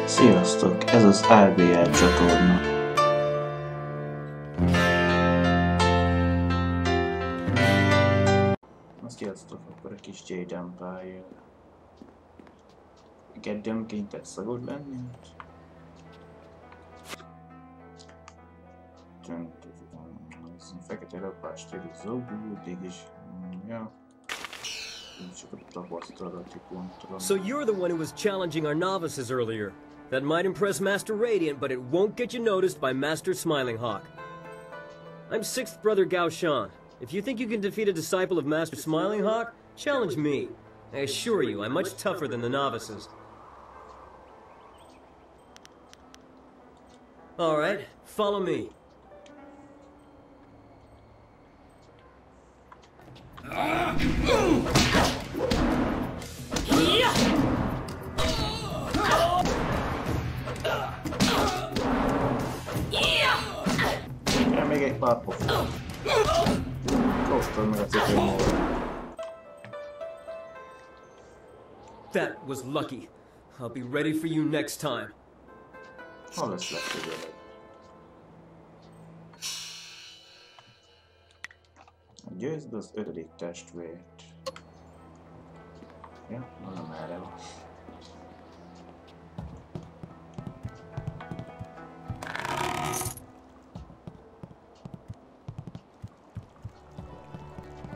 Sziasztok! Ez az i.BL csatorna. Sziasztok, akkor a kis Jade Empire. Keddenként egy szagod lenni? Fekete lapás stílusú, is. Ja. So you're the one who was challenging our novices earlier. That might impress Master Radiant, but it won't get you noticed by Master Smiling Hawk. I'm 6th Brother Gao Shan. If you think you can defeat a disciple of Master Smiling Hawk, challenge me. I assure you, I'm much tougher than the novices. Alright, follow me. Még egy pár pofon. Kóstolj meg a cipőmóra. That was lucky. I'll be ready for you next time. Hol lesz legközelebb? Győzd az 5. testvért. Ja, nem erre van.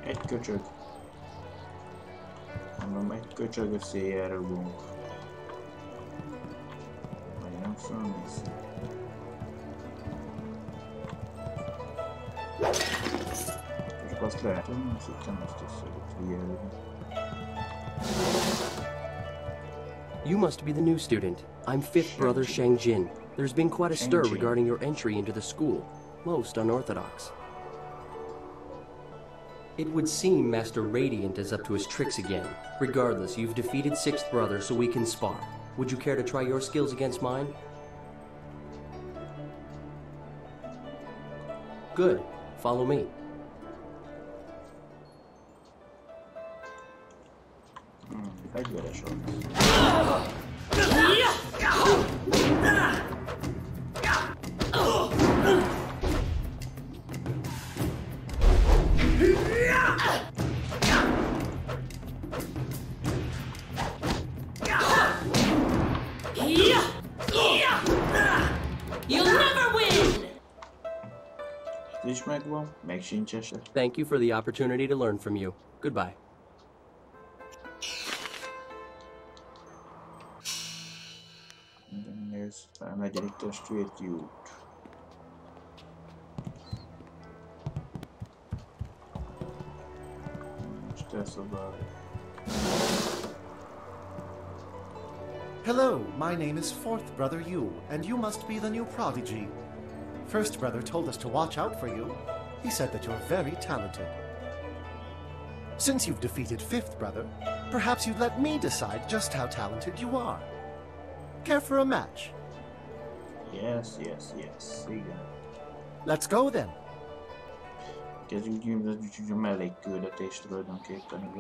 Egy köcsög. Mondom, egy köcsög összéjjel rúgunk. Vagy nem fölmész. És azt lehet, hogy nem szüktem ezt összeülni. You must be the new student. I'm 5th Brother Shangjin. There's been quite a stir regarding your entry into the school. Most unorthodox. It would seem Master Radiant is up to his tricks again. Regardless, you've defeated 6th Brother, so we can spar. Would you care to try your skills against mine? Good. Follow me. Fegyveres volt. You'll never win! Is megvan, meg sincs eset. Thank you for the opportunity to learn from you. Goodbye. Nézd, a 4. testvért jut. Most elszobál. Hello, my name is 4th Brother Yu, and you must be the new prodigy. 1st Brother told us to watch out for you. He said that you're very talented. Since you've defeated 5th Brother, perhaps you'd let me decide just how talented you are. Care for a match? Yes. Igen. Let's go then. Kezdjük a mellékküldetés tulajdonképpen.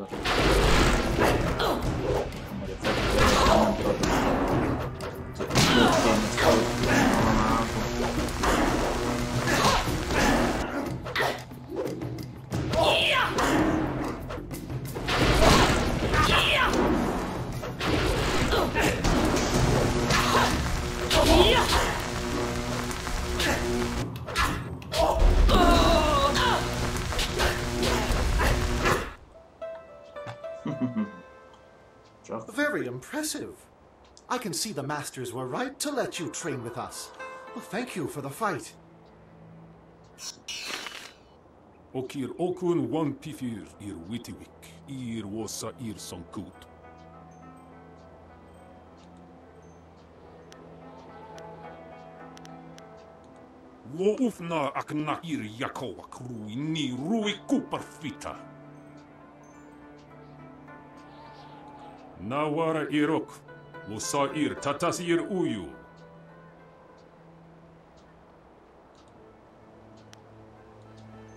Very impressive. I can see the masters were right to let you train with us. Well, thank you for the fight. Okir okun one pifir ir witiwik, ir wosa ir sonkut. Wo ufna akna ir yakowak rui ni rui kuparfita. Nawara irok, wosa ir tatas ir uyu.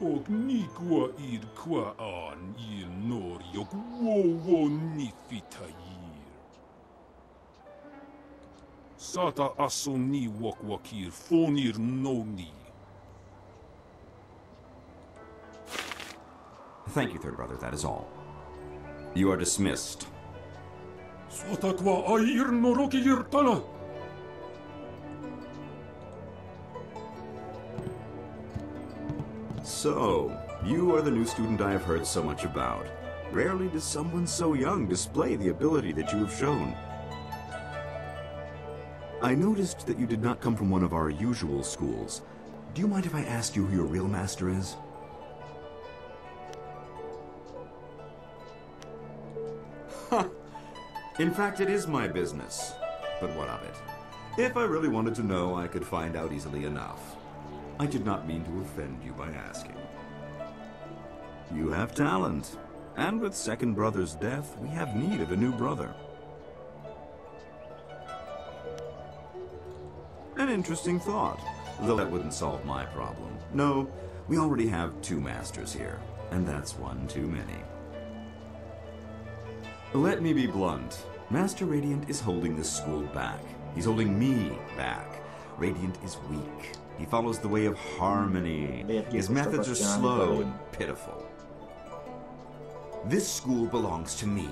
Og ni qua ir qua an ir nor yok wo ni fitair. Sata asoni wakwakir fonir noni. Thank you, third brother, that is all. You are dismissed. Sotakwa air norokir tana. So, you are the new student I have heard so much about. Rarely does someone so young display the ability that you have shown. I noticed that you did not come from one of our usual schools. Do you mind if I ask you who your real master is? Ha! In fact, it is my business. But what of it? If I really wanted to know, I could find out easily enough. I did not mean to offend you by asking. You have talent. And with second brother's death, we have need of a new brother. An interesting thought, though that wouldn't solve my problem. No, we already have 2 masters here, and that's one too many. Let me be blunt. Master Radiant is holding this school back. He's holding me back. Radiant is weak. He follows the way of harmony. His methods are slow and pitiful. This school belongs to me.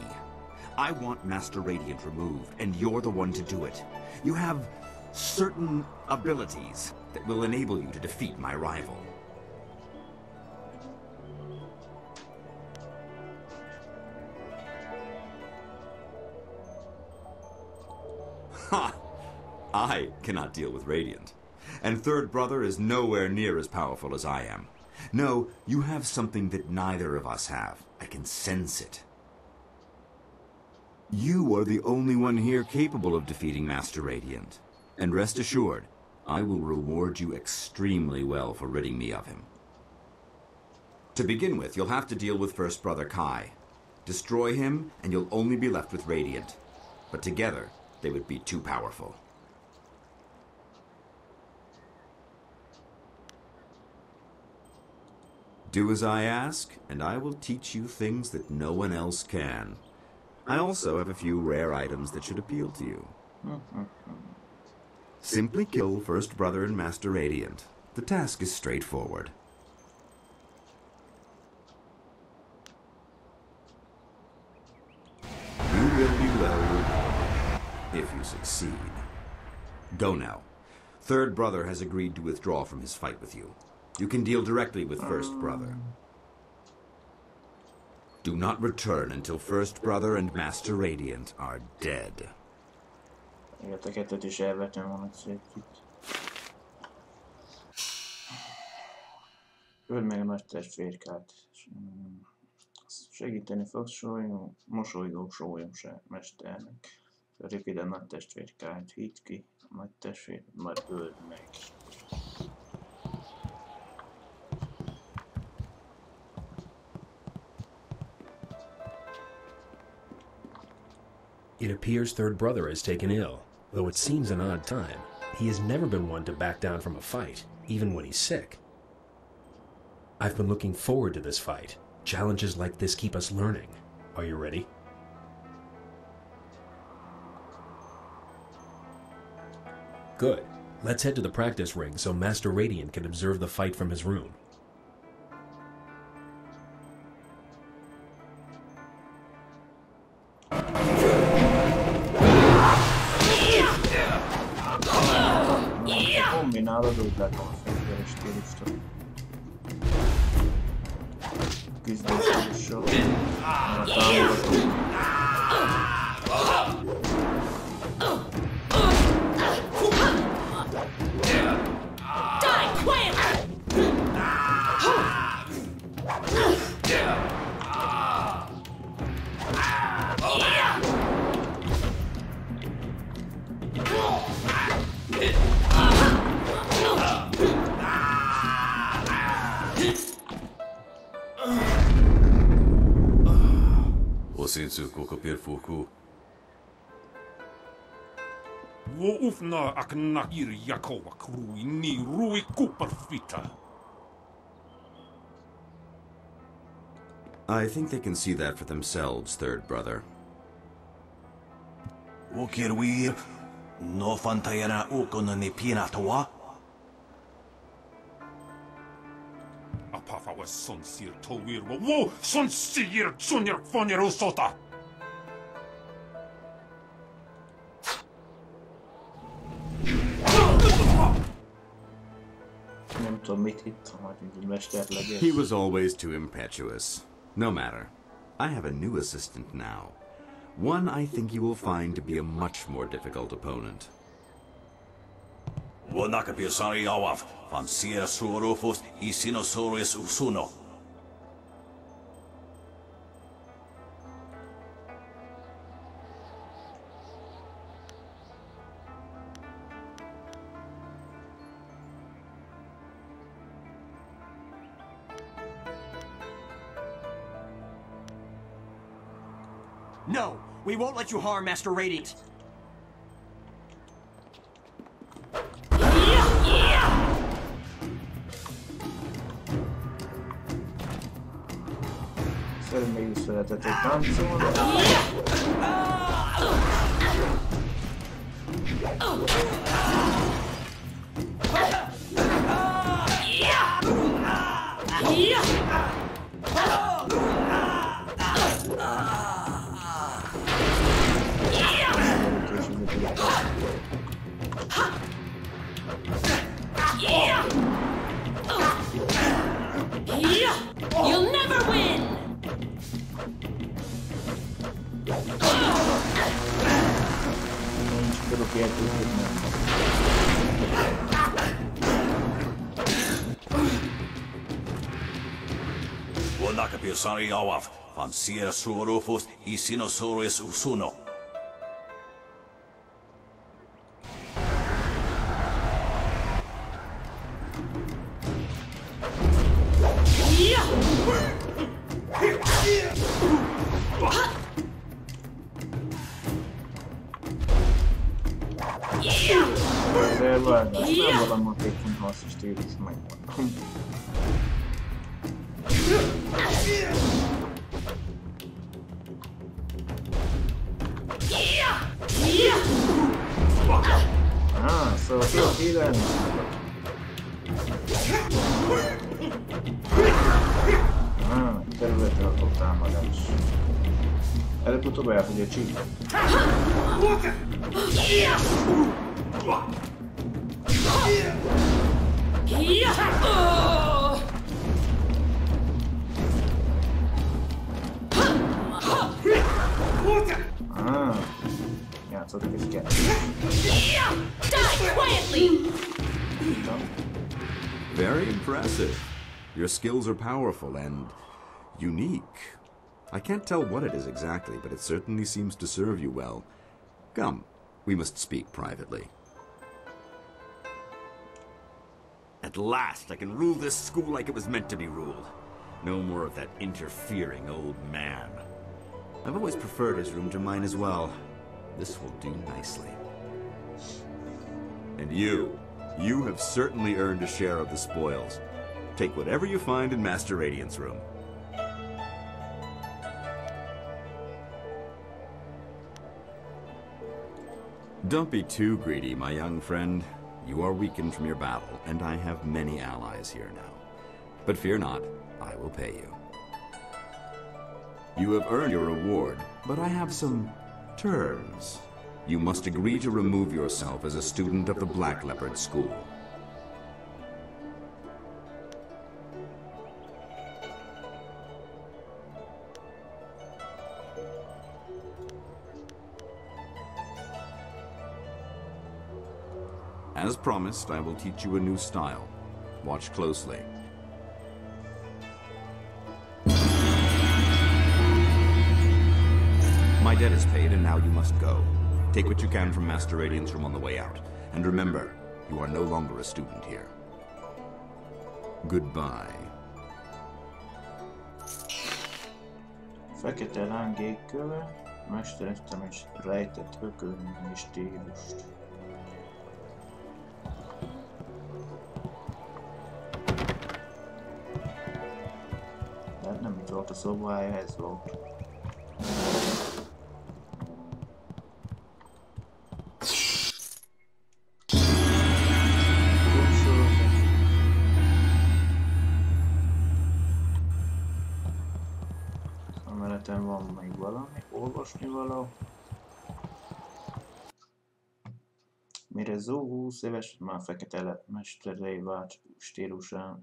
I want Master Radiant removed, and you're the one to do it. You have certain abilities that will enable you to defeat my rival. Ha! I cannot deal with Radiant. And third brother is nowhere near as powerful as I am. No, you have something that neither of us have. I can sense it. You are the only one here capable of defeating Master Radiant. And rest assured, I will reward you extremely well for ridding me of him. To begin with, you'll have to deal with first brother Kai. Destroy him, and you'll only be left with Radiant. But together, they would be too powerful. Do as I ask, and I will teach you things that no one else can. I also have a few rare items that should appeal to you. Simply kill First Brother and Master Radiant. The task is straightforward. You will be well rewarded if you succeed. Go now. Third Brother has agreed to withdraw from his fight with you. You can deal directly with First Brother. Do not return until First Brother and Master Radiant are dead. Igen, a kettőt is elvettem volna szépen. Öld meg a nagy testvérkát. Segíteni fogsz mosolygó mesternek. Törjük ide a nagy testvérkát, hidd ki, a nagy testvér, majd öld meg. It appears Third Brother is taken ill, though it seems an odd time. He has never been one to back down from a fight, even when he's sick. I've been looking forward to this fight. Challenges like this keep us learning. Are you ready? Good. Let's head to the practice ring so Master Radiant can observe the fight from his room. Kombinálod, úgy látom a fegyveres stílust. Küzdőstílussal. A támogató. Wo ufna aknakir yakova krui ni rui kuperfita. I think they can see that for themselves, Third Brother. No fantaiera ukon ni pinatoa? Apafa was son sir towir wo son sir junior fonyer usota. He was always too impetuous. No matter. I have a new assistant now. One I think you will find to be a much more difficult opponent. Wonakapiosari awaf, van sira suorofos isinosaurus usuno. No! We won't let you harm Master Radiant! Még született egy táncolni. You'll never win! Wonakapiosari awaf, van sira suorofos isinosaurus usuno. Nem valami hatékony harci stílus, megmondom. Szóval ki lenni? Területre adott támadás. Előbb-utóbb el fogja csípni. Játszottak és kell. Die quietly! Very impressive. Your skills are powerful and unique. I can't tell what it is exactly, but it certainly seems to serve you well. Come, we must speak privately. At last, I can rule this school like it was meant to be ruled. No more of that interfering old man. I've always preferred his room to mine as well. This will do nicely. And you have certainly earned a share of the spoils. Take whatever you find in Master Radiant's room. Don't be too greedy, my young friend. You are weakened from your battle, and I have many allies here now. But fear not, I will pay you. You have earned your reward, but I have some terms. You must agree to remove yourself as a student of the Black Leopard School. As promised, I will teach you a new style. Watch closely. My debt is paid, and now you must go. Take what you can from Master Radiant's room on the way out. And remember, you are no longer a student here. Goodbye. Fekete lángékköve, mestereztem és rejtett ökölnyi stílust. Tehát nem itt volt a szobája, ez volt. olvasnivaló. Mire Zó 20 éves, már fekete mesterré vált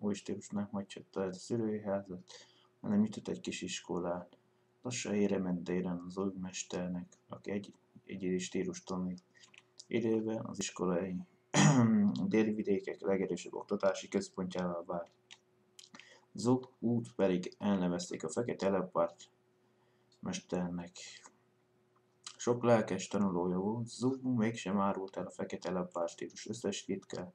új stílusnak hagyhatta el a szülői házat, hanem nyitott egy kis iskolát. Lassan ére ment téren az új mesternek, aki egyedi stílus tanít. Időben az iskolai déli vidékek legerősebb oktatási központjává vált. Zó út pedig elnevezték a fekete leopárd mesternek. Sok lelkes tanulója volt, Zó mégsem árult el a fekete leopárd stílus összes titkát,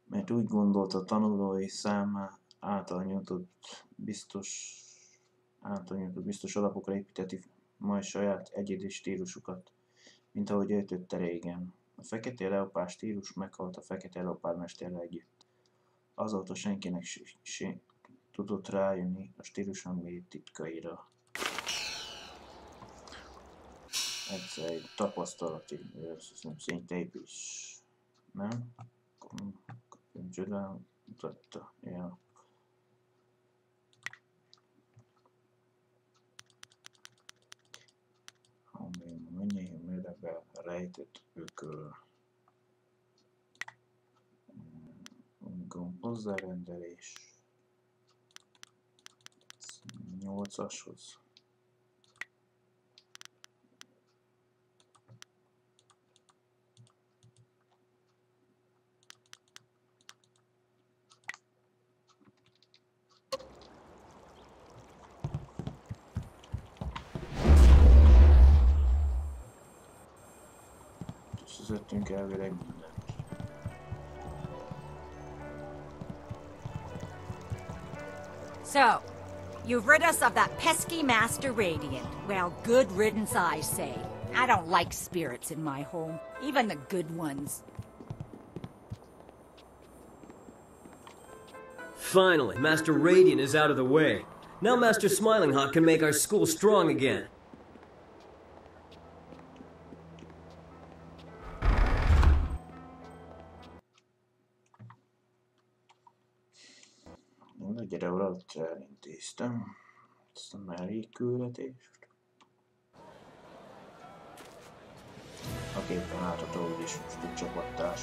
mert úgy gondolta, a tanulói száma által nyújtott biztos alapokra építeti majd saját egyedi stílusukat, mint ahogy ő tette régen. A fekete leopárd stílus meghalt a fekete leopárd mesterrel együtt. Azóta senkinek sem tudott rájönni a stíluson mély titkaira. Egyszer egy tapasztalati szintép is, nem? Kapjön mutatta, ja. Amilyen mennyi mérlegbe rejtett ököl. Gomb hozzárendelés. 8-ashoz. Összeszedtünk elvileg mindent. So, you've rid us of that pesky Master Radiant. Well, good riddance, I say. I don't like spirits in my home, even the good ones. Finally, Master Radiant is out of the way. Now Master Smiling Hawk can make our school strong again. Gyere valahogy elintéztem ezt a mellékküldetést. A képen látható, hogy is most egy csapattárs.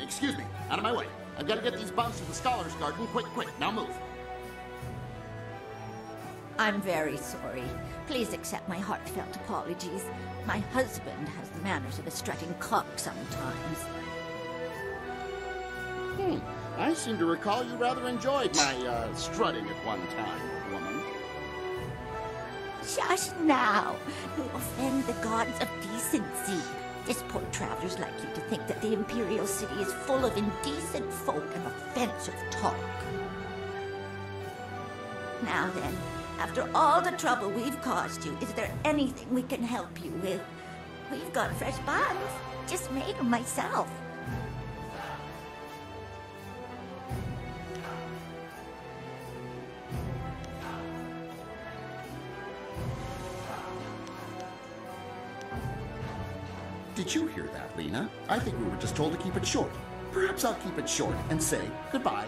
Excuse me, out of my way. I've got to get these bumps to the Scholars Garden quick. Now move. I'm very sorry. Please accept my heartfelt apologies. My husband has the manners of a strutting cock sometimes. I seem to recall you rather enjoyed my, strutting at one time, woman. Shush now! You'll offend the gods of decency. This poor traveler's likely to think that the Imperial City is full of indecent folk and offensive talk. Now then, after all the trouble we've caused you, is there anything we can help you with? We've got fresh buns. Just made them myself. Did you hear that, Lena? I think we were just told to keep it short. Perhaps I'll keep it short and say goodbye.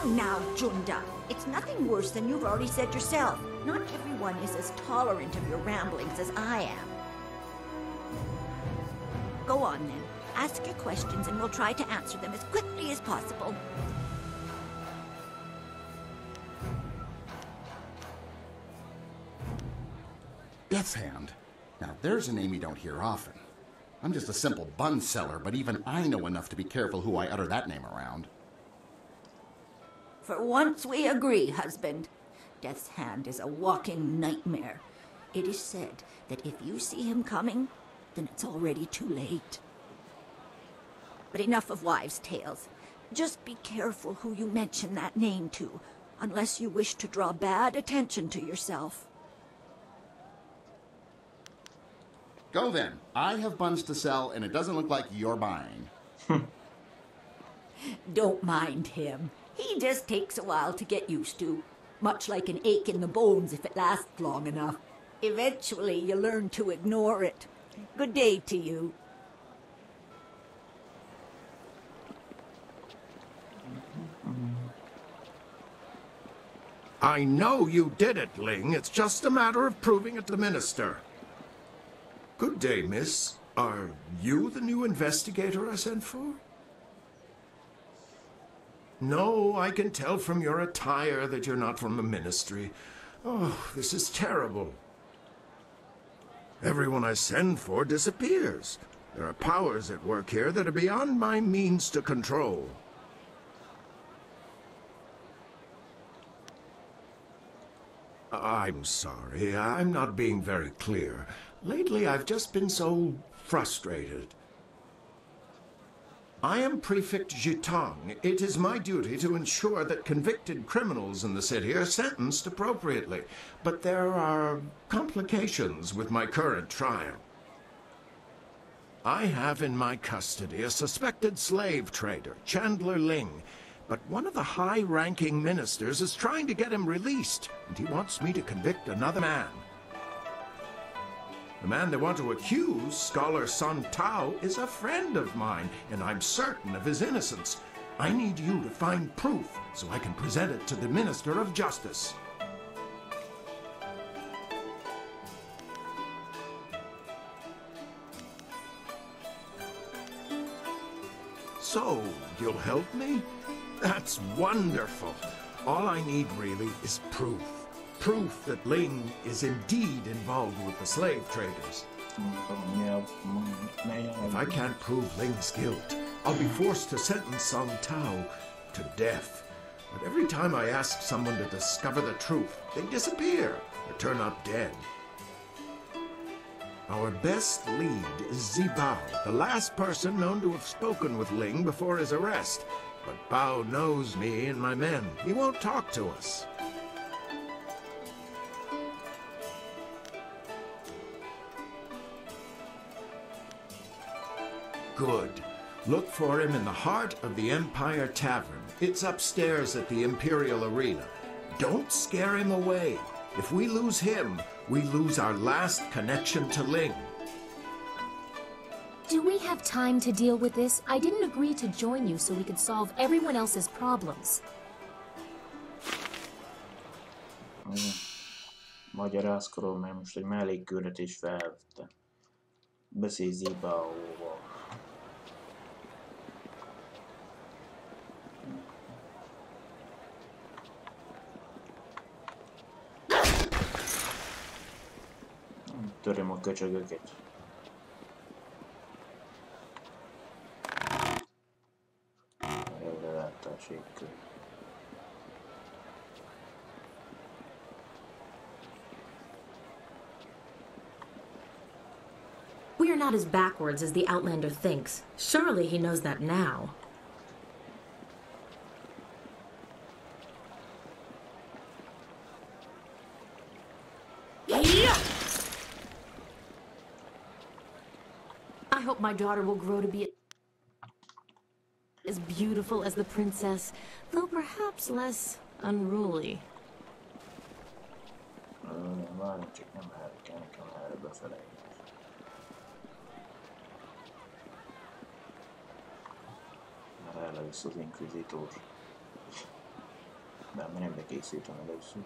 Now, Junda, it's nothing worse than you've already said yourself. Not everyone is as tolerant of your ramblings as I am. Go on, then. Ask your questions and we'll try to answer them as quickly as possible. Death's Hand. Now, there's a name you don't hear often. I'm just a simple bun seller, but even I know enough to be careful who I utter that name around. For once we agree, husband. Death's Hand is a walking nightmare. It is said that if you see him coming, then it's already too late. But enough of wives' tales. Just be careful who you mention that name to, unless you wish to draw bad attention to yourself. Go then. I have buns to sell, and it doesn't look like you're buying. Don't mind him. He just takes a while to get used to. Much like an ache in the bones if it lasts long enough. Eventually, you learn to ignore it. Good day to you. I know you did it, Ling. It's just a matter of proving it to the Minister. Good day, miss. Are you the new investigator I sent for? No, I can tell from your attire that you're not from the Ministry. Oh, this is terrible. Everyone I send for disappears. There are powers at work here that are beyond my means to control. I'm sorry, I'm not being very clear. Lately, I've just been so frustrated. I am Prefect Jitong. It is my duty to ensure that convicted criminals in the city are sentenced appropriately. But there are complications with my current trial. I have in my custody a suspected slave trader, Chandler Ling. But one of the high-ranking ministers is trying to get him released, and he wants me to convict another man. The man they want to accuse, Scholar Sun Tao, is a friend of mine, and I'm certain of his innocence. I need you to find proof so I can present it to the Minister of Justice. So, you'll help me? That's wonderful. All I need, really, is proof. Proof that Ling is indeed involved with the slave traders. If I can't prove Ling's guilt, I'll be forced to sentence Song Tao to death. But every time I ask someone to discover the truth, they disappear or turn up dead. Our best lead is i.BL, the last person known to have spoken with Ling before his arrest. But Bao knows me and my men. He won't talk to us. Good. Look for him in the heart of the Empire Tavern. It's upstairs at the Imperial Arena. Don't scare him away. If we lose him, we lose our last connection to Ling. Do we have time to deal with this? I didn't agree to join you so we could solve everyone else's problems. Magyarázkodom, mert most egy mellékküldetés felvette. Beszélj i.BL-val. Töröm a köcsögöket. We are not as backwards as the Outlander thinks. Surely he knows that now. I hope my daughter will grow to be as beautiful as the princess, though perhaps less unruly. Először az inkvizitor. De mi nem bekészítem először.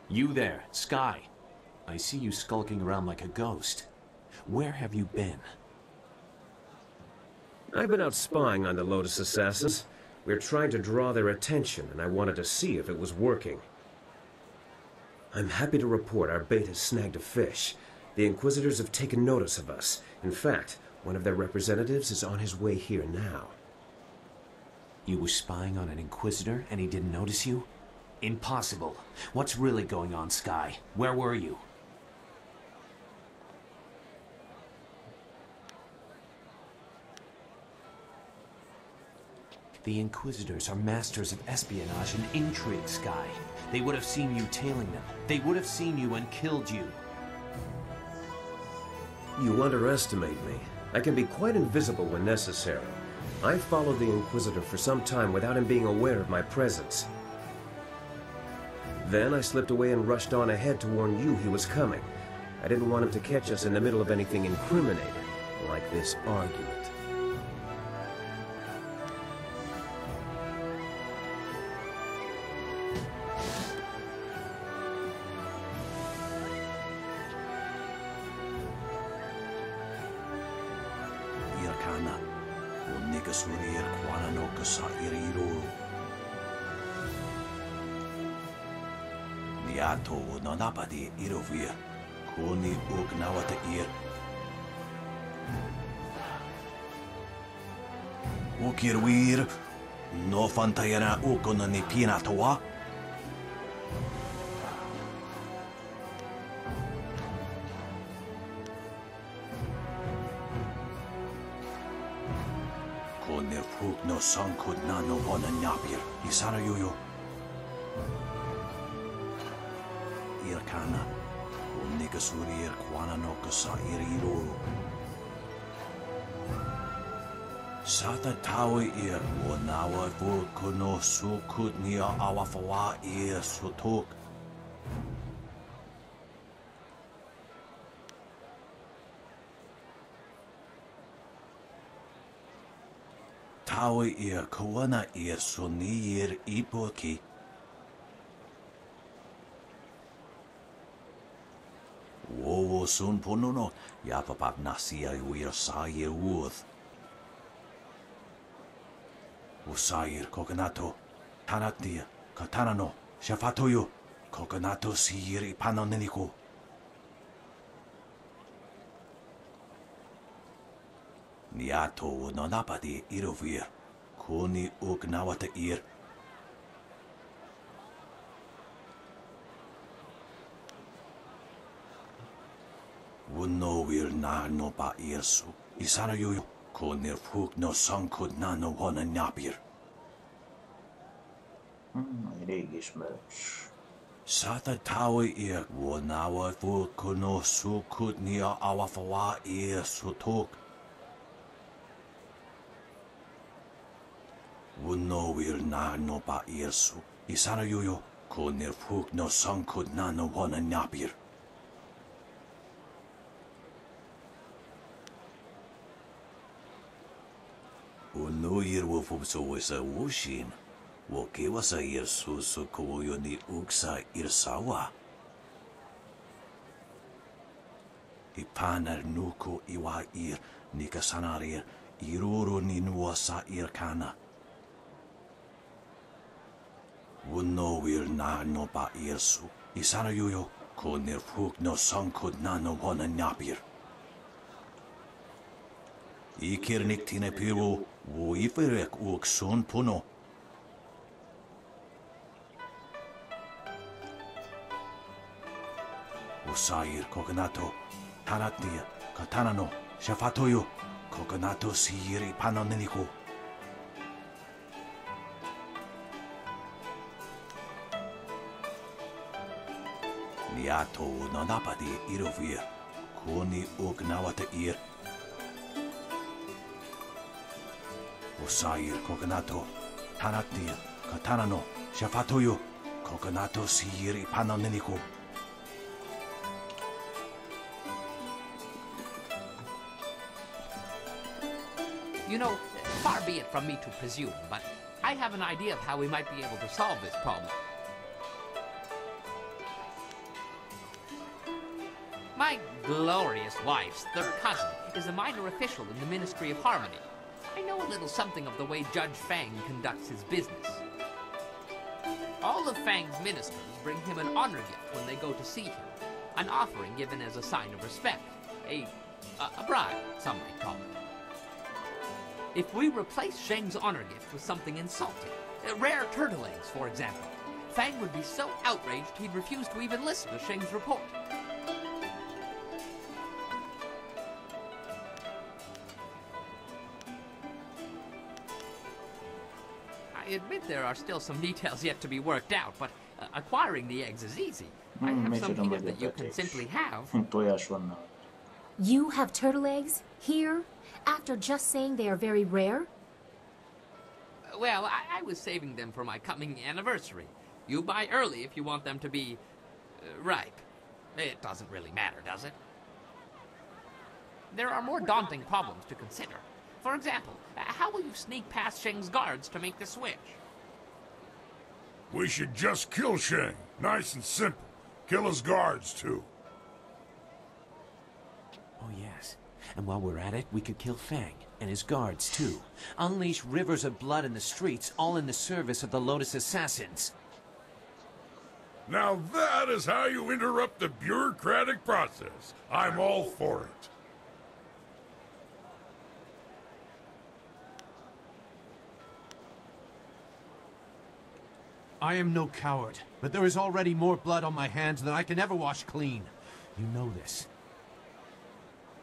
You there, Sky. I see you skulking around like a ghost. Where have you been? I've been out spying on the Lotus Assassins. We're trying to draw their attention, and I wanted to see if it was working. I'm happy to report our bait has snagged a fish. The Inquisitors have taken notice of us. In fact, one of their representatives is on his way here now. You were spying on an Inquisitor and he didn't notice you? Impossible. What's really going on, Sky? Where were you? The Inquisitors are masters of espionage and intrigue, Sky. They would have seen you tailing them. They would have seen you and killed you. You underestimate me. I can be quite invisible when necessary. I followed the Inquisitor for some time without him being aware of my presence. Then I slipped away and rushed on ahead to warn you he was coming. I didn't want him to catch us in the middle of anything incriminating, like this argument. surir quana no kasa iriro. Niato no napadi irovir. Koni ugnawata ir. Ukirwir. No fantayana ukona ni pinatoa. Konir fuk no sankud na no wana nyapir. Isana yoyo. Irkana. Unika surir kwana no kasa iriro. Sata tawi ir wanawa vulkuno sukut nia awafawa ir sutuk. Tawi ir kawana ir sunir ipoki. Wowo sun ponuno yapapap nasia wir sair wuth. Usair coconato, tanatia, katanano, shafatoyo, coconato siri panonenico. Niato nonapadi irovir, koni ugnawata ir. Wuno wir na no ba irsu, isana yoyo. Konir fuk no sankud na no wana nyapir. Rég ismerős. Sata tawi ir wanawa vulkuno sukut nia awafawa ir sutuk. Wuno wir na no ba irsu. Isana yoyo. Konir fuk no sankud na no wana nyapir. Uno ir wofubso wesa wushin. Woke wasa ir susu koyo ni uksa irsawa. Ipanar nuko iwa ir nikasanarir iruro ni nuasa irkana. Uno wir na no ba irsu. Isana yoyo. Konir fuk no sankud na no wana nyapir. Ikirnik tine piro. Wo iferek uk son puno. Usair coconato, tanatia, katanano, shafatoyo, coconato siri panonenico. Niato nonapadi irovir, koni ugnawata ir. Usair coconato, tanatia, katanano, shafatoyo, coconato siri panonenico. You know, far be it from me to presume, but I have an idea of how we might be able to solve this problem. My glorious wife's third cousin is a minor official in the Ministry of Harmony. I know a little something of the way Judge Fang conducts his business. All of Fang's ministers bring him an honor gift when they go to see him, an offering given as a sign of respect, a bribe, some might call it. If we replace Shang's honor gift with something insulting, rare turtle eggs, for example, Fang would be so outraged he'd refuse to even listen to Shang's report. I admit there are still some details yet to be worked out, but acquiring the eggs is easy. I have some here that you can simply have. You have turtle eggs? Here? After just saying they are very rare? Well, I was saving them for my coming anniversary. You buy early if you want them to be ripe. It doesn't really matter, does it? There are more daunting problems to consider. For example, how will you sneak past Sheng's guards to make the switch? We should just kill Sheng. Nice and simple. Kill his guards, too. Oh, yes. And while we're at it, we could kill Fang and his guards too. Unleash rivers of blood in the streets, all in the service of the Lotus Assassins. Now that is how you interrupt the bureaucratic process. I'm all for it. I am no coward, but there is already more blood on my hands than I can ever wash clean. You know this.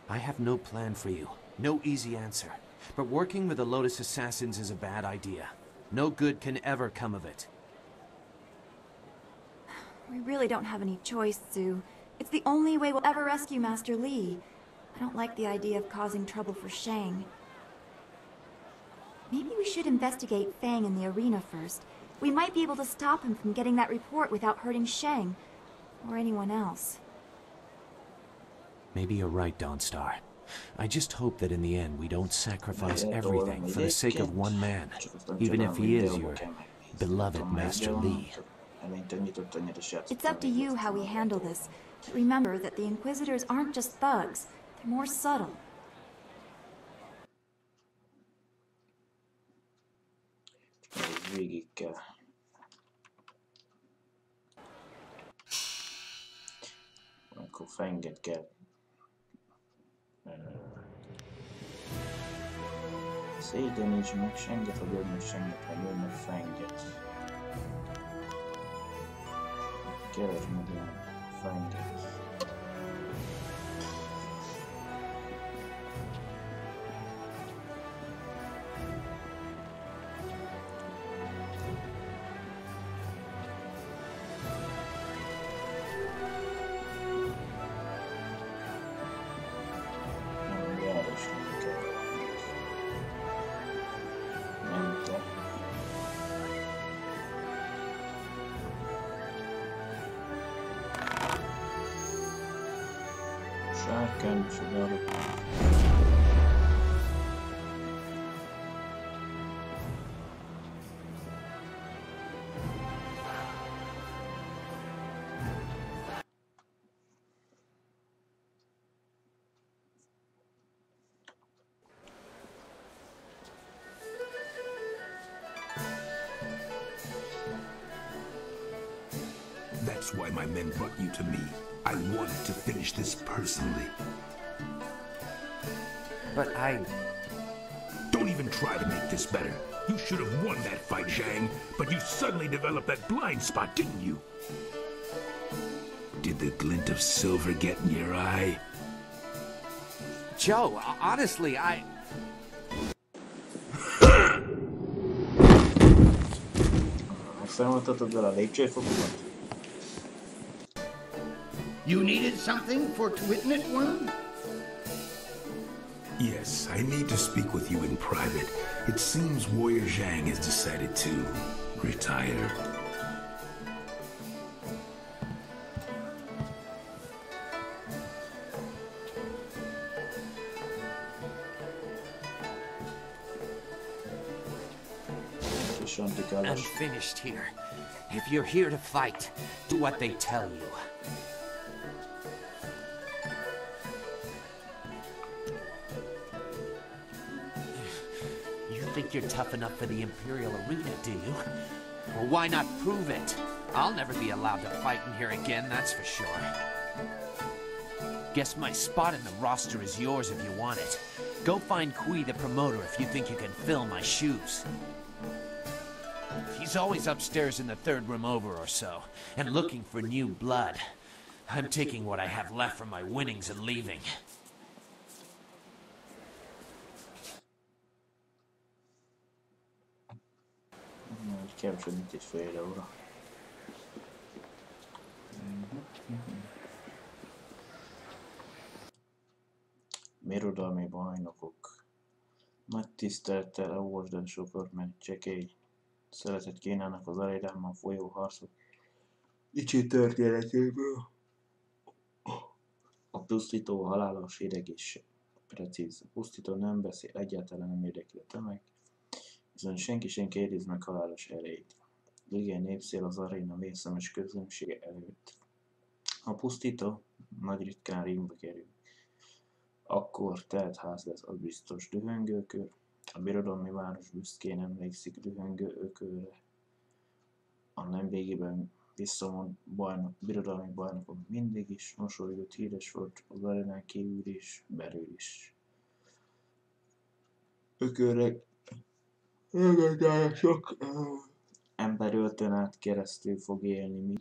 I have no plan for you, no easy answer. But working with the Lotus Assassins is a bad idea. No good can ever come of it. We really don't have any choice, Sue. It's the only way we'll ever rescue Master Li. I don't like the idea of causing trouble for Shang. Maybe we should investigate Fang in the arena first. We might be able to stop him from getting that report without hurting Shang, or anyone else. Maybe you're right, Dawnstar. I just hope that in the end we don't sacrifice everything for the sake of one man, even if he is your beloved Master Li. It's up to you how we handle this. But remember that the Inquisitors aren't just thugs, they're more subtle. Végig kell. Akkor Fanget kell szédeníts meg Shanget, vagy öld meg Shanget, vagy öld meg Fanget. Keresd meg a Fanget. Sárkány és a darab. That's why my men brought you to me. I wanted to finish this personally. But Don't even try to make this better. You should have won that fight, Zhang, but you suddenly developed that blind spot, didn't you? Did the glint of silver get in your eye? Joe, honestly, Megszámoltatod vele a lépcsőfokokat? You needed something for to witness one? Yes, I need to speak with you in private. It seems Warrior Zhang has decided to retire. I'm finished here. If you're here to fight, do what they tell you. You think you're tough enough for the Imperial Arena, do you? Well, why not prove it? I'll never be allowed to fight in here again, that's for sure. Guess my spot in the roster is yours if you want it. Go find Kui the promoter if you think you can fill my shoes. He's always upstairs in the third room over or so, and looking for new blood. I'm taking what I have left from my winnings and leaving. Kevesebb, mint egy fél óra. Birodalmi bajnokok. Nagy tisztelettel olvasd el sokat, mert csekély szeretet kínálnak az arénában folyó harcok dicső történetéből. A pusztító halálos hideg és precíz. A pusztító nem beszél, egyáltalán nem érdekli a tömeg, viszont senki sem kérdezi meg halálos erejét. Igen, népszél az aréna vészemes közönsége előtt. A pusztító nagy ritkán ringbe kerül. Akkor teltház lesz, az biztos. Dühöngőkör. A birodalmi város büszkén emlékszik dühöngő ökörre. A nemrégiben visszamond birodalmi bajnokon mindig is mosolygott, híres volt az arenán kívül is, belül is. Ökörre sok ember öltön át keresztül fog élni, míg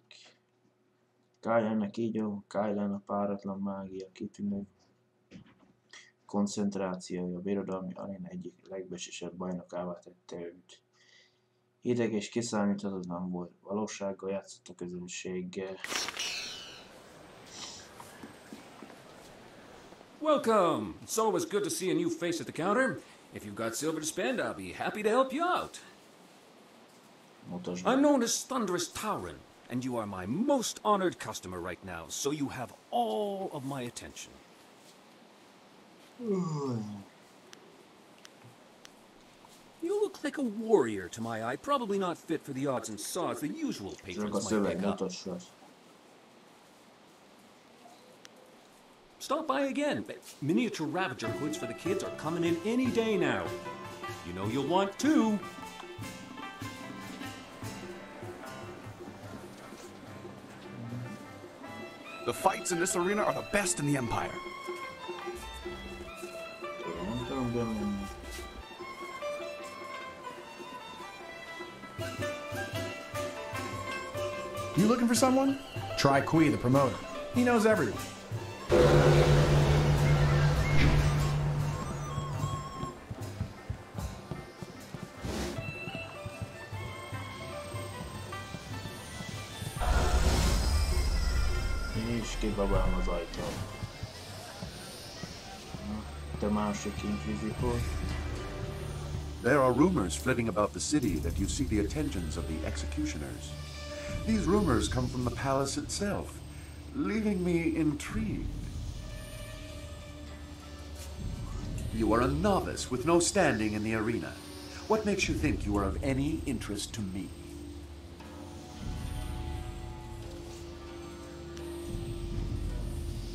Kylannek így Kylan a páratlan mágia kitűnő koncentrációja a birodalmi aréna egyik legbecsesebb bajnokává tette őt. Hideg és kiszámíthatatlan volt, valósággal játszott a közönséggel. Welcome! It's always good to see a new face at the counter. If you've got silver to spend, I'll be happy to help you out. I'm known as Thunderous Tauren, and you are my most honored customer right now, so you have all of my attention. You look like a warrior to my eye, probably not fit for the odds and sods the usual patrons might pick up. Stop by again. Miniature Ravager hoods for the kids are coming in any day now. You know you'll want two. The fights in this arena are the best in the Empire. You looking for someone? Try Kui, the promoter. He knows everyone. És kibabálom az ajtót. The másik Inquisitor. There are rumors flitting about the city that you seek the attentions of the executioners. These rumors come from the palace itself, leaving me intrigued. You are a novice with no standing in the arena. What makes you think you are of any interest to me?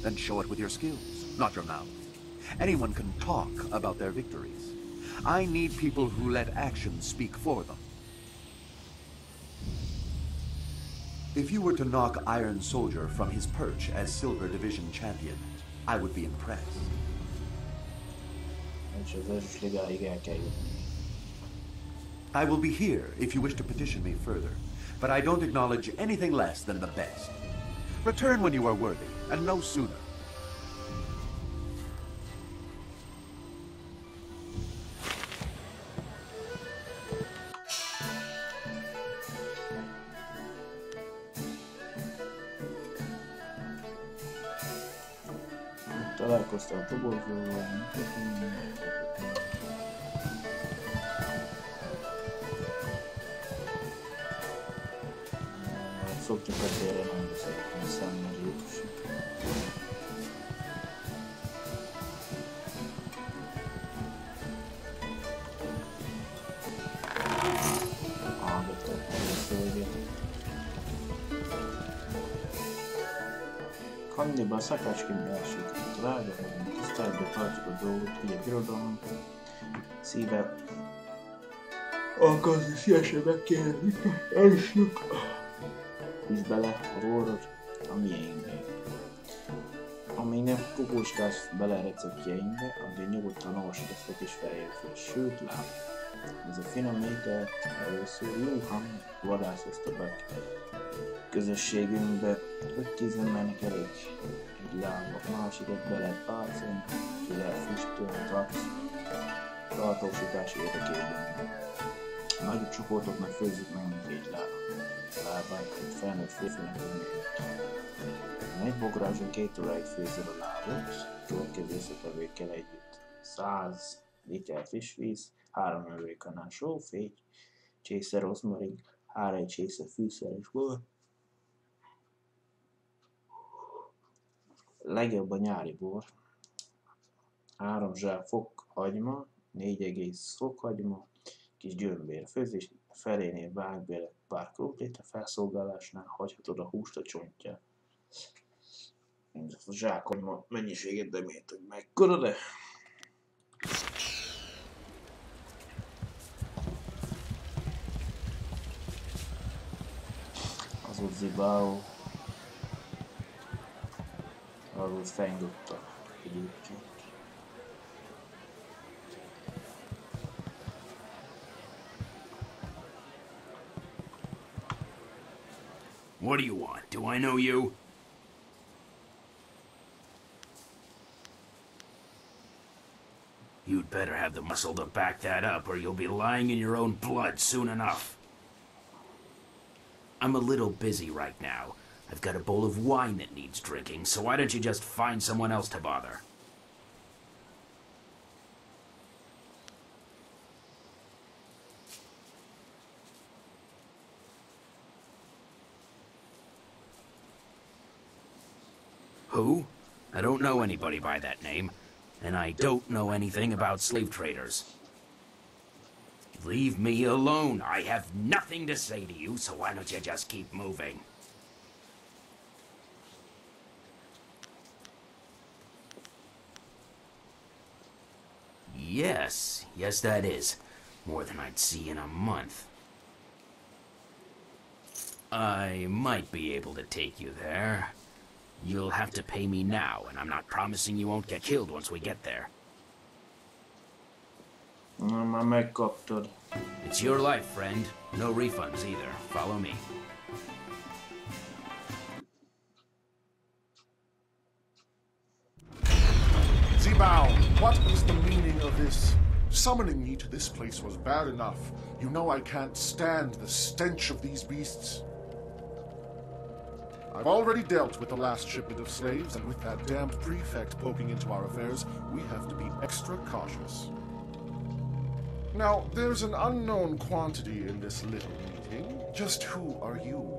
Then show it with your skills, not your mouth. Anyone can talk about their victories. I need people who let actions speak for them. If you were to knock Iron Soldier from his perch as Silver Division champion, I would be impressed. I will be here if you wish to petition me further, but I don't acknowledge anything less than the best. Return when you are worthy, and no sooner. Találkoztam a toborzóval. Szoktak ezért nem beszélni számmerjük. Hallgattak először, Kandiba a szakácsként elsőt. Drága vagyunk, tiszteletbe tartjuk a dolgot, hogy a birodalom szíve akarsz, szívesen megkérdezik, elsők. Húzd bele a rórat a miénkbe. Amíg nem kukócskálsz bele a receptjeinkbe, addig nyugodtan olvasgatok és feljövő, sőt láb. Ez a finom ételt először Luhan vadászozta be közösségünkbe, 5-10 embernek elég egy láb, a másikat be lehet pálcolni, ki lehet füstölni tartósítás érdekében. A nagyobb csoportoknak főzzük meg mint egy lábát, egy felnőtt férfinek egy bográzson 2 óráig főzöl a lábot, következő összetevőkkel együtt 100 liter frissvíz, 3 növénykanál sófény, csésze rozmarin, 3 csésze fűszeres bor. Legjobb a nyári bor, 3 zsák fokhagyma, 4 egész fokhagyma, kis gyömbér. Főzés felénél vág bele pár krumplét, a felszolgálásnál hagyhatod a húst a csontját. Ezt a zsákon mennyiséget nem értem mekkora, de... Az ott zibáló. Arról fengottak egyébként. What do you want? Do I know you? You'd better have the muscle to back that up, or you'll be lying in your own blood soon enough. I'm a little busy right now. I've got a bowl of wine that needs drinking, so why don't you just find someone else to bother? Who? I don't know anybody by that name, and I don't know anything about slave traders. Leave me alone. I have nothing to say to you, so why don't you just keep moving? Yes, that is. More than I'd see in a month. I might be able to take you there. You'll have to pay me now, and I'm not promising you won't get killed once we get there. Már megkaptad. It's your life, friend. No refunds either. Follow me. Zibao, what is the meaning of this? Summoning me to this place was bad enough. You know I can't stand the stench of these beasts. I've already dealt with the last shipment of slaves, and with that damned prefect poking into our affairs, we have to be extra cautious. Now, there's an unknown quantity in this little meeting. Just who are you?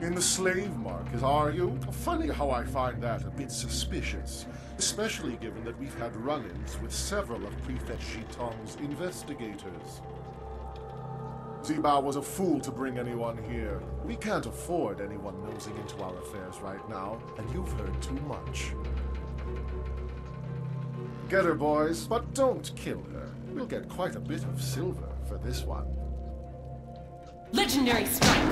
In the slave market, are you? Funny how I find that a bit suspicious, especially given that we've had run-ins with several of Prefect Shitong's investigators. Zibao was a fool to bring anyone here. We can't afford anyone nosing into our affairs right now, and you've heard too much. Get her, boys, but don't kill her. We'll get quite a bit of silver for this one. Legendary strike!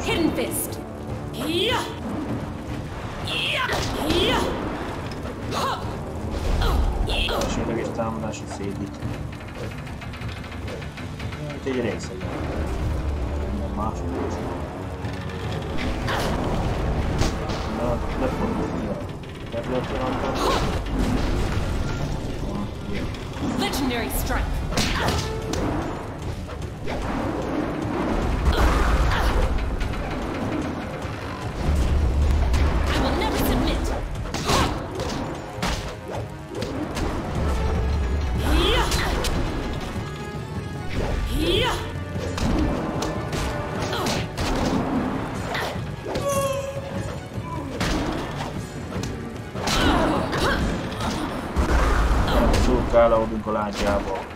Hidden fist! Yeah! Yeah! Yeah! Elsődleges támadási szédít. Itt egy része. Minden másodperc. Na, lefordulja. Területre akar. Legendary strike! I will never submit! Szurkálódunk a lágyjába.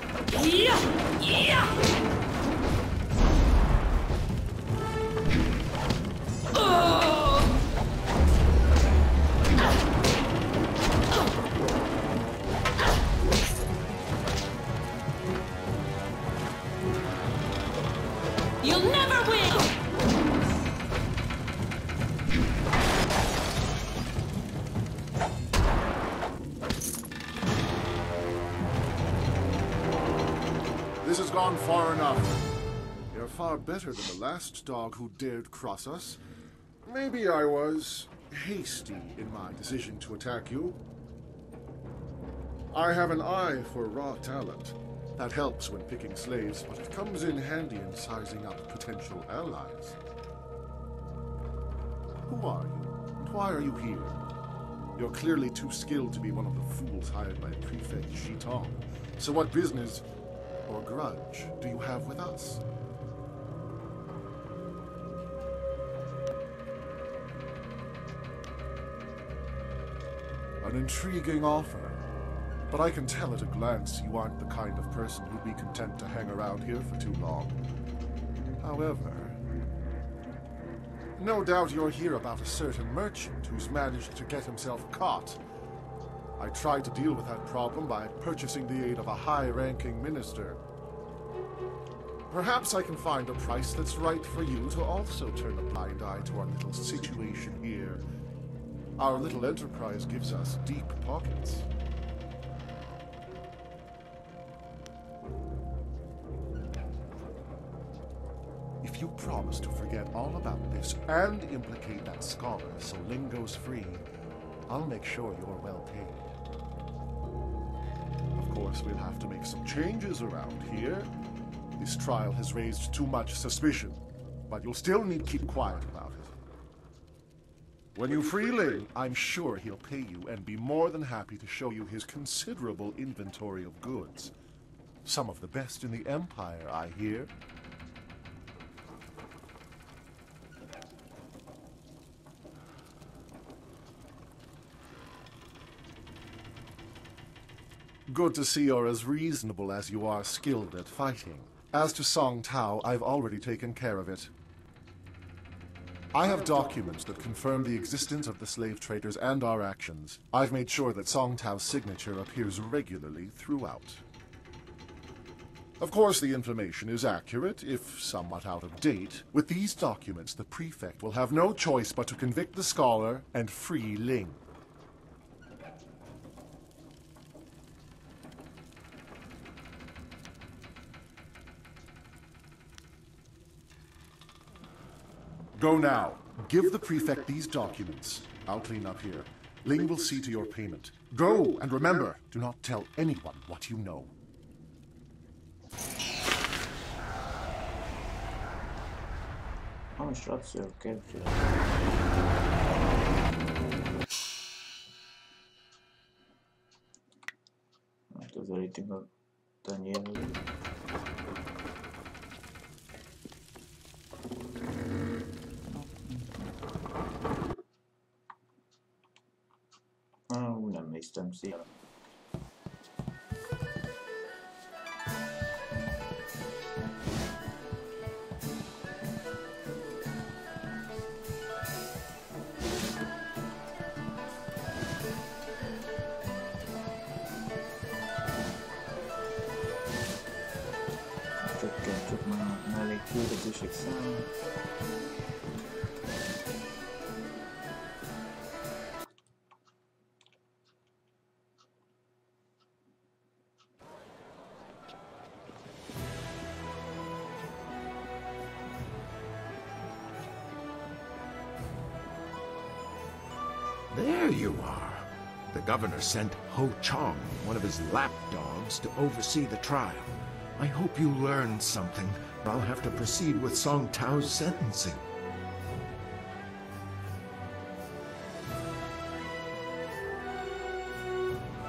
You'll never win! This has gone far enough. You're far better than the last dog who dared cross us. Maybe I was hasty in my decision to attack you. I have an eye for raw talent. That helps when picking slaves, but it comes in handy in sizing up potential allies. Who are you, and why are you here? You're clearly too skilled to be one of the fools hired by Prefect Shitong. So what business or grudge do you have with us? An intriguing offer. But I can tell at a glance you aren't the kind of person who'd be content to hang around here for too long. However, no doubt you'll hear about a certain merchant who's managed to get himself caught. I tried to deal with that problem by purchasing the aid of a high-ranking minister. Perhaps I can find a price that's right for you to also turn a blind eye to our little situation here. Our little enterprise gives us deep pockets. If you promise to forget all about this and implicate that scholar so Ling goes free, I'll make sure you're well paid. Of course, we'll have to make some changes around here. This trial has raised too much suspicion, but you'll still need to keep quiet about it. When you free Ling, I'm sure he'll pay you and be more than happy to show you his considerable inventory of goods. Some of the best in the Empire, I hear. Good to see you're as reasonable as you are skilled at fighting. As to Song Tao, I've already taken care of it. I have documents that confirm the existence of the slave traders and our actions. I've made sure that Song Tao's signature appears regularly throughout. Of course, the information is accurate, if somewhat out of date. With these documents, the prefect will have no choice but to convict the scholar and free Ling. Go now. Give the prefect these documents. I'll clean up here. Ling will see to your payment. Go, and remember, do not tell anyone what you know. Oh, shots are good. Közelítünk a tenyérhez. Nem néztem szépen. Csökkentsük már elég küldetések számát. There you are. The governor sent Ho Chong, one of his lapdogs, to oversee the trial. I hope you learned something. I'll have to proceed with Song Tao's sentencing.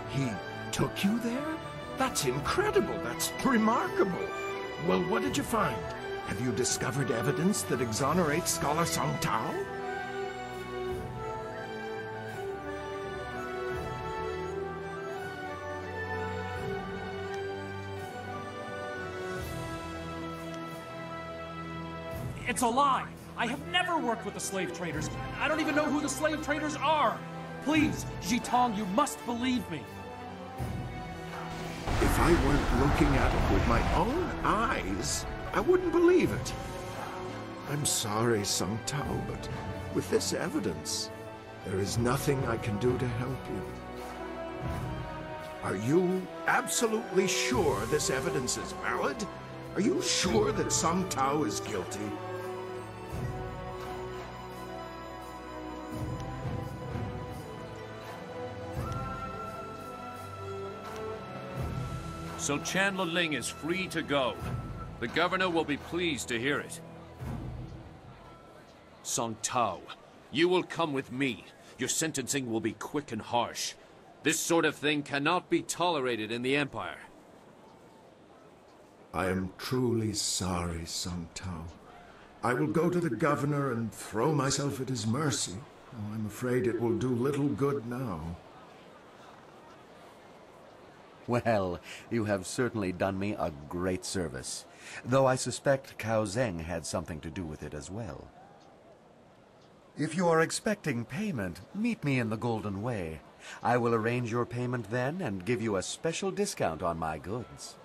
He took you there? That's incredible. That's remarkable. Well, what did you find? Have you discovered evidence that exonerates Scholar Song Tao? It's a lie! I have never worked with the slave traders. I don't even know who the slave traders are! Please, Jitong, you must believe me. If I weren't looking at it with my own eyes, I wouldn't believe it. I'm sorry, Song Tao, but with this evidence, there is nothing I can do to help you. Are you absolutely sure this evidence is valid? Are you sure that Song Tao is guilty? So Chandler Ling is free to go. The governor will be pleased to hear it. Song Tao, you will come with me. Your sentencing will be quick and harsh. This sort of thing cannot be tolerated in the Empire. I am truly sorry, Song Tao. I will go to the governor and throw myself at his mercy. Oh, I'm afraid it will do little good now. Well, you have certainly done me a great service, though I suspect Cao Zeng had something to do with it as well. If you are expecting payment, meet me in the Golden Way. I will arrange your payment then and give you a special discount on my goods.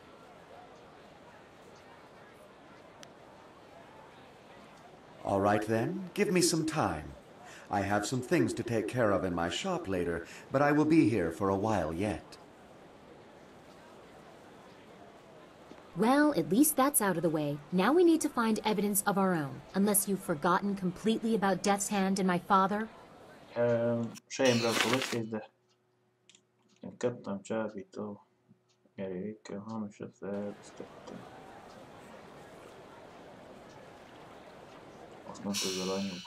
All right then, give me some time. I have some things to take care of in my shop later, but I will be here for a while yet. Well, at least that's out of the way. Now we need to find evidence of our own. Unless you've forgotten completely about Death's Hand and my father? Sejemre fogod, de én kaptam csábító erőkkel, hamisat elvesztettem. Azt mondta, hogy a lányok.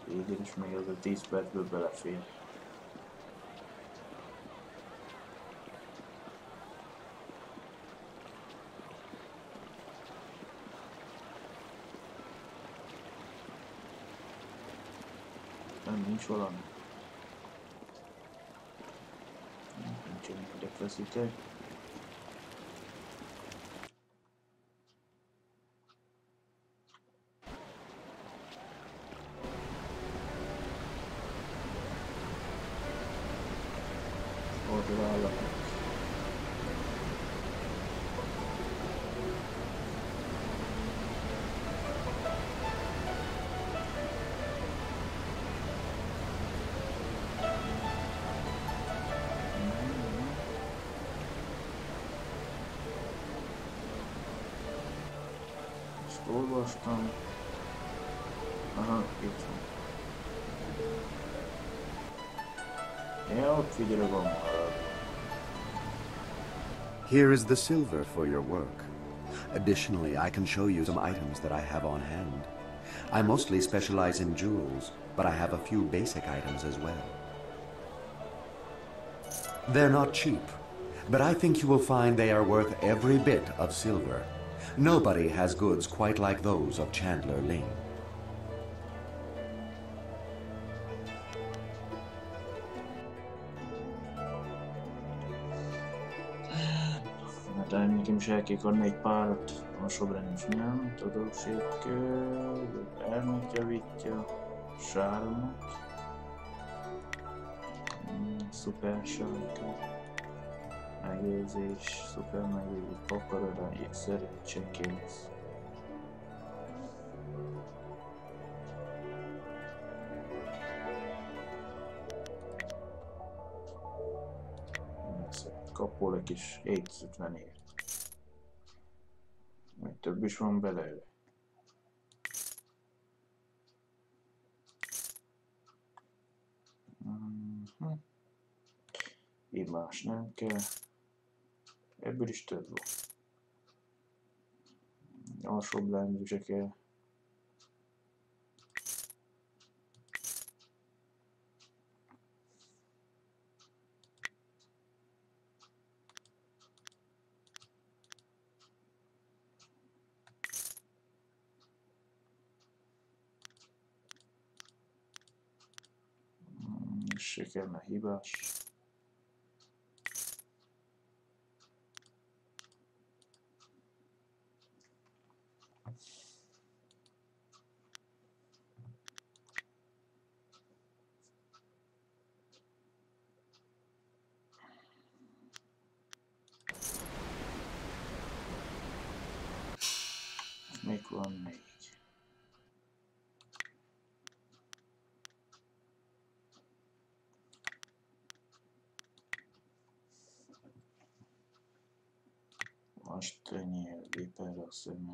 Végül is még az a 10 percből belefér. Nem, nincs valami. Nincsen érdekfeszítő. Olvastam. Aha, itt van. Ja, ott figyelő van marad. Here is the silver for your work. Additionally, I can show you some items that I have on hand. I mostly specialize in jewels, but I have a few basic items as well. They're not cheap, but I think you will find they are worth every bit of silver. Nobody has goods quite like those of Chandler Ling. Hát nekem is el kell adni egy párat, alsóbb lenni is nem. Tudósítkő, elmét javítja, sármot, szuper sárkő, megőrzés, szuper megőrzés, paparoda, ékszerűen kész. Kapol egy kis 750-ért. Még több is van belőle. Így más nem kell. Ebből is több van. Alsóbb lányú se kell. Se kellene hibás. Még van 4. Mastanyél, viper a szeme,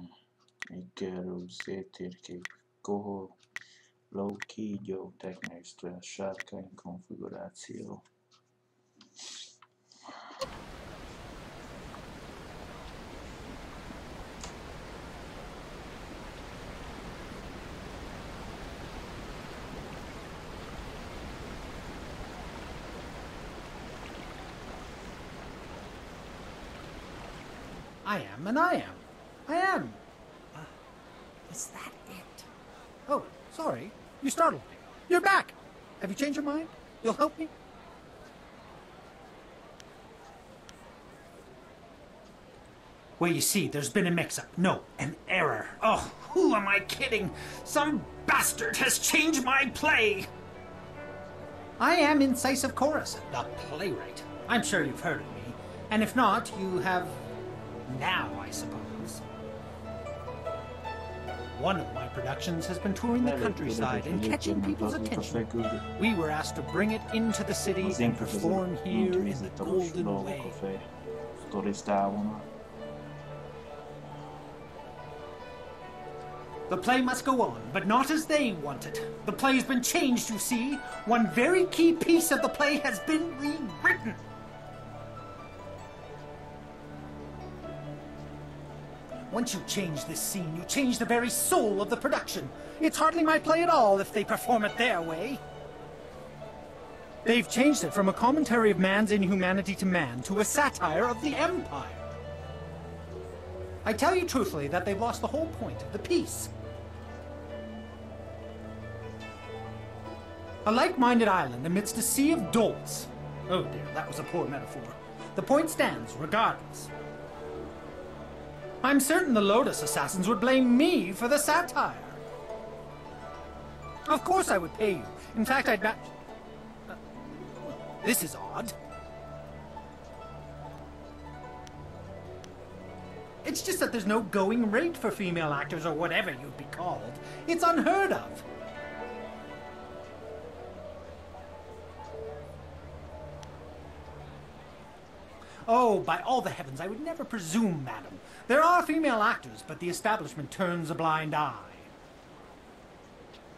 Ikerül, széttérkép, kohol, low kígyó, techniksztvel, sárkány konfiguráció. I am, and I am. I am. Is that it? Oh, sorry. You startled me. You're back! Have you changed your mind? You'll help me? Well, you see, there's been a mix-up. No, an error. Oh, who am I kidding? Some bastard has changed my play! I am Incisive Chorus, the playwright. I'm sure you've heard of me. And if not, you have now, I suppose. One of my productions has been touring the countryside and catching people's attention. We were asked to bring it into the city and perform here in the Golden Way. The play must go on, but not as they want it. The play's been changed, you see. One very key piece of the play has been rewritten. Once you change this scene, you change the very soul of the production. It's hardly my play at all if they perform it their way. They've changed it from a commentary of man's inhumanity to man to a satire of the Empire. I tell you truthfully that they've lost the whole point of the piece. A like-minded island amidst a sea of dolts. Oh dear, that was a poor metaphor. The point stands, regardless. I'm certain the Lotus Assassins would blame me for the satire. Of course I would pay you. In fact, I'd match... this is odd. It's just that there's no going rate for female actors or whatever you'd be called. It's unheard of. Oh, by all the heavens, I would never presume, madam. There are female actors, but the establishment turns a blind eye.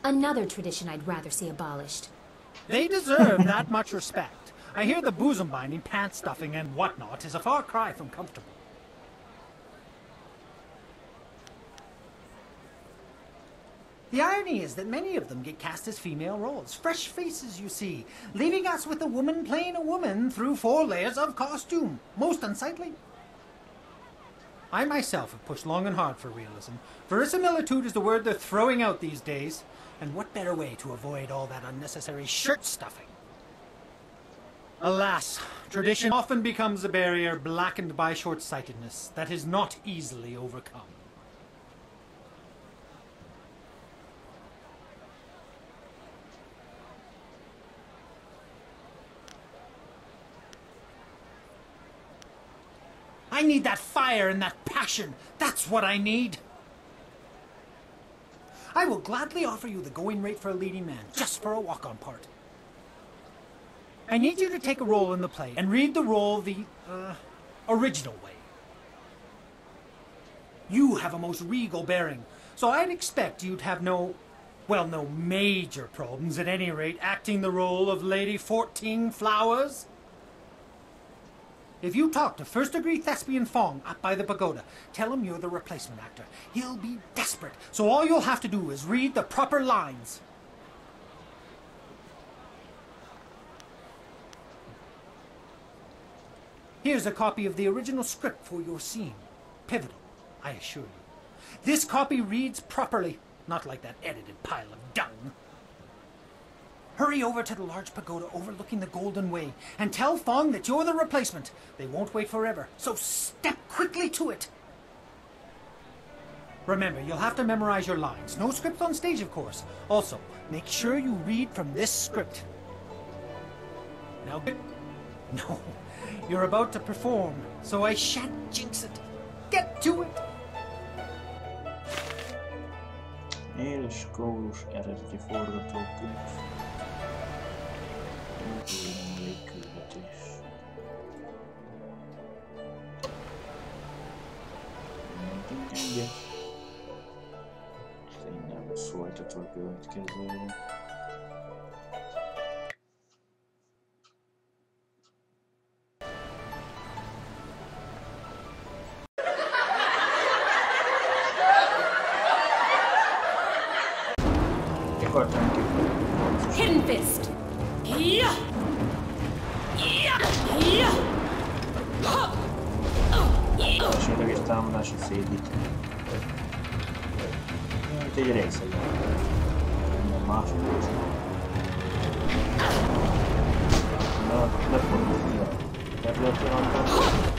Another tradition I'd rather see abolished. They deserve that much respect. I hear the bosom binding, pant stuffing, and whatnot is a far cry from comfortable. The irony is that many of them get cast as female roles. Fresh faces, you see, leaving us with a woman playing a woman through 4 layers of costume. Most unsightly. I myself have pushed long and hard for realism. Verisimilitude is the word they're throwing out these days. And what better way to avoid all that unnecessary shirt stuffing? Alas, tradition often becomes a barrier blackened by short-sightedness that is not easily overcome. I need that fire and that passion. That's what I need. I will gladly offer you the going rate for a leading man, just for a walk-on part. I need you to take a role in the play and read the role the, original way. You have a most regal bearing, so I'd expect you'd have no major problems at any rate acting the role of Lady 14 Flowers. If you talk to first-degree thespian Fong up by the pagoda, tell him you're the replacement actor. He'll be desperate, so all you'll have to do is read the proper lines. Here's a copy of the original script for your scene. Pivotal, I assure you. This copy reads properly, not like that edited pile of dung. Hurry over to the large pagoda overlooking the Golden Way and tell Fong that you're the replacement. They won't wait forever, so step quickly to it. Remember, you'll have to memorize your lines. No script on stage, of course. Also, make sure you read from this script. Now, no, you're about to perform, so I shan't jinx it. Get to it! Éles kórus eredeti forgatókönyv. Légküldetés. Mentünk egyet. Innen lesz folytatva a következő. Hidden Fist! Yeah! Yeah! Yeah! Elsődleges támadása szédít. itt egy része. Minden második. Na, lefordulunk. Területre van.